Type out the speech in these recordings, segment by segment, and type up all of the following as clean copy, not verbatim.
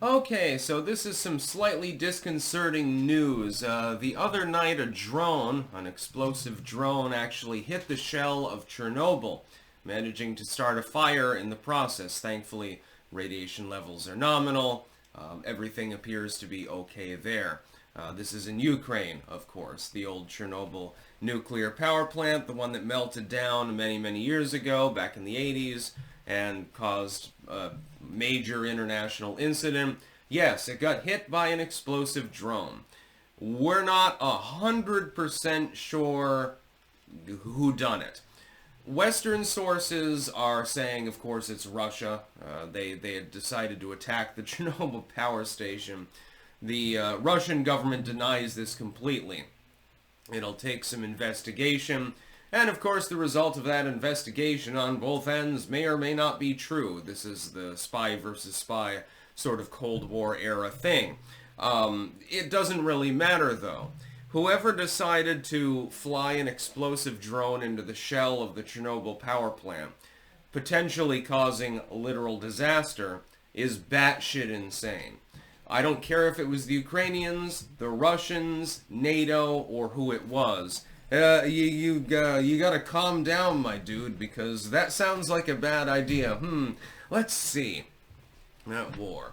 Okay, so this is some slightly disconcerting news. The other night, a drone, an explosive drone, actually hit the shell of Chernobyl, managing to start a fire in the process. Thankfully, radiation levels are nominal. Everything appears to be okay there. This is in Ukraine, of course, the old Chernobyl nuclear power plant, the one that melted down many, many years ago, back in the 80s, and caused a major international incident. Yes, it got hit by an explosive drone. We're not 100% sure who done it. Western sources are saying, of course, it's Russia. They had decided to attack the Chernobyl power station. The Russian government denies this completely. It'll take some investigation, and of course the result of that investigation on both ends may or may not be true. This is the spy versus spy sort of Cold War era thing. It doesn't really matter though. Whoever decided to fly an explosive drone into the shell of the Chernobyl power plant, potentially causing literal disaster, is batshit insane. I don't care if it was the Ukrainians, the Russians, NATO, or who it was. You gotta calm down, my dude, because that sounds like a bad idea. Let's see. That war.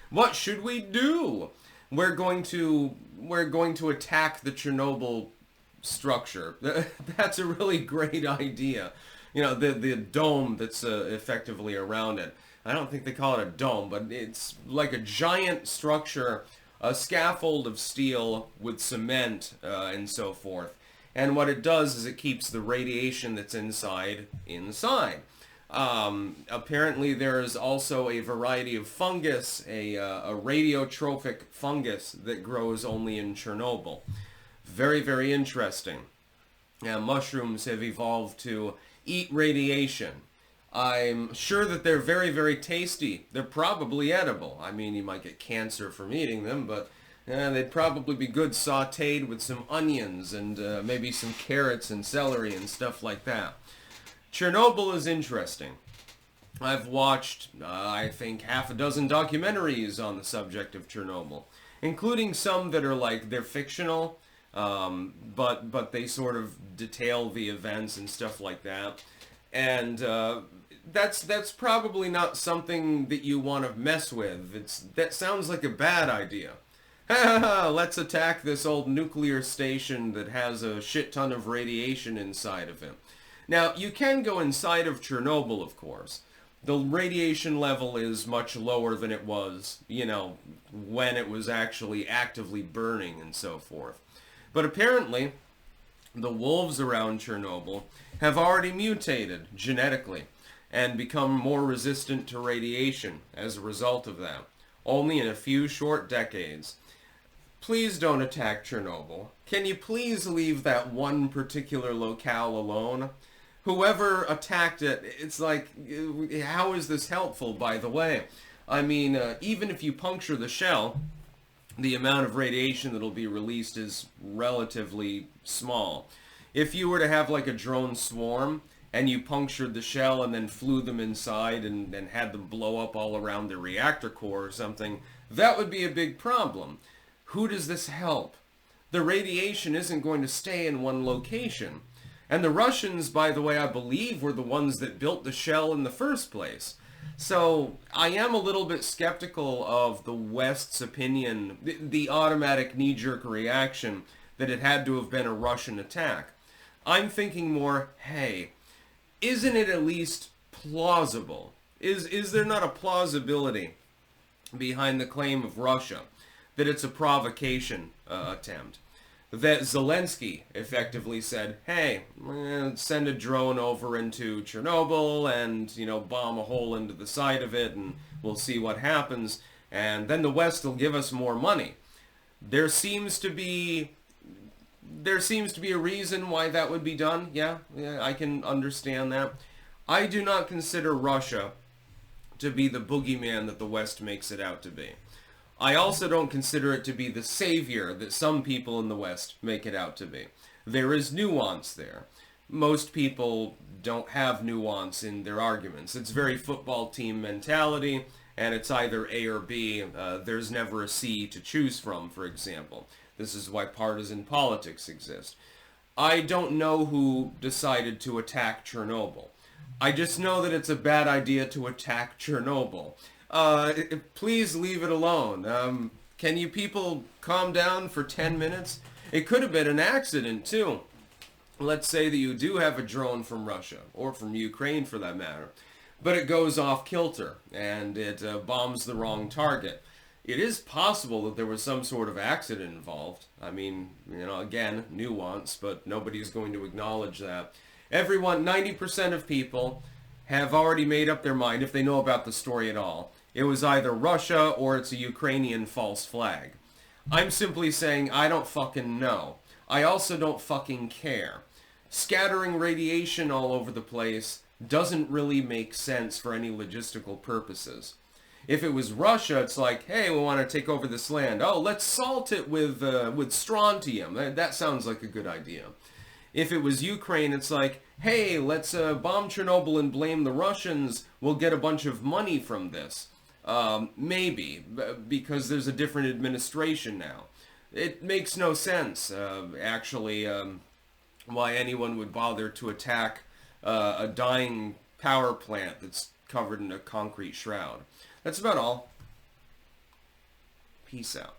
What should we do? We're going to attack the Chernobyl structure. That's a really great idea. You know, the dome that's effectively around it. I don't think they call it a dome, but it's like a giant structure, a scaffold of steel with cement and so forth. And what it does is it keeps the radiation that's inside. Apparently there is also a variety of fungus, a radiotrophic fungus that grows only in Chernobyl. Very, very interesting. Mushrooms have evolved to eat radiation. I'm sure that they're very, very tasty. They're probably edible. I mean, you might get cancer from eating them, but they'd probably be good sautéed with some onions and maybe some carrots and celery and stuff like that. Chernobyl is interesting. I've watched, I think, half a dozen documentaries on the subject of Chernobyl, including some that are like, they're fictional, but they sort of detail the events and stuff like that. And that's probably not something that you want to mess with. That sounds like a bad idea. Let's attack this old nuclear station that has a shit ton of radiation inside of it. Now, you can go inside of Chernobyl, of course. The radiation level is much lower than it was, when it was actually actively burning and so forth. But apparently, the wolves around Chernobyl have already mutated genetically and become more resistant to radiation as a result of that, only in a few short decades. Please don't attack Chernobyl. Can you please leave that one particular locale alone? Whoever attacked it, it's like, how is this helpful, by the way? I mean, even if you puncture the shell, the amount of radiation that'll be released is relatively small. If you were to have like a drone swarm and you punctured the shell and then flew them inside and had them blow up all around the reactor core or something, that would be a big problem. Who does this help? The radiation isn't going to stay in one location. And the Russians, by the way, I believe were the ones that built the shell in the first place. So I am a little bit skeptical of the West's opinion, the automatic knee-jerk reaction that it had to have been a Russian attack. I'm thinking more, hey, isn't it at least plausible? Is there not a plausibility behind the claim of Russia that it's a provocation attempt? That Zelensky effectively said, hey, send a drone over into Chernobyl and, bomb a hole into the side of it and we'll see what happens. And then the West will give us more money. There seems to be a reason why that would be done. Yeah, I can understand that. I do not consider Russia to be the boogeyman that the West makes it out to be. I also don't consider it to be the savior that some people in the West make it out to be. There is nuance there. Most people don't have nuance in their arguments. It's very football team mentality, and it's either A or B. There's never a C to choose from, for example. This is why partisan politics exist. I don't know who decided to attack Chernobyl. I just know that it's a bad idea to attack Chernobyl. Please leave it alone. Can you people calm down for 10 minutes? It could have been an accident, too. Let's say that you do have a drone from Russia, or from Ukraine for that matter, but it goes off kilter, and it bombs the wrong target. It is possible that there was some sort of accident involved. I mean, again, nuance, but nobody's going to acknowledge that. Everyone, 90% of people have already made up their mind, if they know about the story at all. It was either Russia or it's a Ukrainian false flag. I'm simply saying I don't fucking know. I also don't fucking care. Scattering radiation all over the place doesn't really make sense for any logistical purposes. If it was Russia, it's like, hey, we want to take over this land. Oh, let's salt it with strontium. That sounds like a good idea. If it was Ukraine, it's like, hey, let's bomb Chernobyl and blame the Russians. We'll get a bunch of money from this. Maybe, because there's a different administration now. It makes no sense, actually, why anyone would bother to attack a dying power plant that's covered in a concrete shroud. That's about all. Peace out.